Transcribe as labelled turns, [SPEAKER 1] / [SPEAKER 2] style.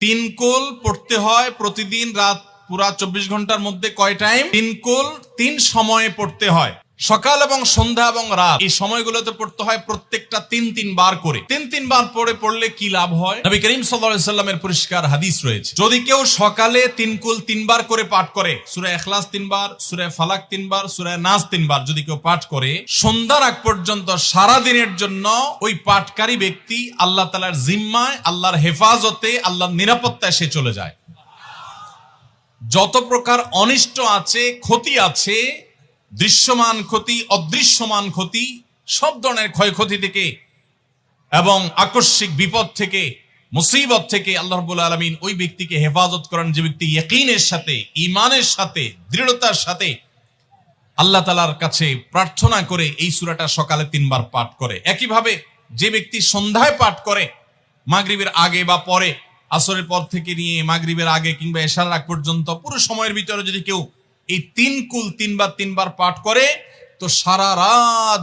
[SPEAKER 1] তিন কুল পড়তে হয় প্রতিদিন রাত পুরা 24 ঘন্টার মধ্যে কয় টাইম? তিন কুল 3 সময়ে পড়তে হয়, সকাল এবং সন্ধ্যা এবং রাত। এই সময়গুলোতে পড়তে হয় প্রত্যেকটা 3 বার করে। 3 বার পড়লে কি লাভ হয়? নবী করিম সাল্লাল্লাহু আলাইহি সাল্লামের পরিষ্কার হাদিস রয়েছে, যদি কেউ সকালে 3 কুল 3 বার করে পাঠ করে, সূরা ইখলাস 3 বার, সূরা ফালাক 3 বার, সূরা নাস 3 বার যদি কেউ পাঠ করে, সন্ধ্যার আগ পর্যন্ত সারা দিনের জন্য ওই পাঠকারী ব্যক্তি আল্লাহ তাআলার জিম্মায়, আল্লাহর হেফাজতে, আল্লাহর নিরাপত্তায় সে চলে যায়। যত প্রকার অনিষ্ট আছে, ক্ষতি আছে, দৃশ্যমান ক্ষতি, অদৃশ্যমান ক্ষতি, সব ধরনের ক্ষয়ক্ষতি থেকে এবং আকস্মিক বিপদ থেকে, মুসিবত থেকে আল্লাহ রাব্বুল আলামিন ওই ব্যক্তিকে হেফাজত করেন, যে ব্যক্তি ইয়াকিনের সাথে, ঈমানের সাথে, দৃঢ়তার সাথে আল্লাহ তাআলার কাছে প্রার্থনা করে এই সূরাটা সকালে 3 বার পাঠ করে। একইভাবে যে ব্যক্তি সন্ধ্যায় পাঠ করে, মাগরিবের আগে বা পরে, আসরের পর থেকে নিয়ে মাগরিবের আগে কিংবা এশার আগ পর্যন্ত পুরো সময়ের ভিতরে যদি কেউ এই 3 কুল 3 বার পাঠ করে, তো সারা রাত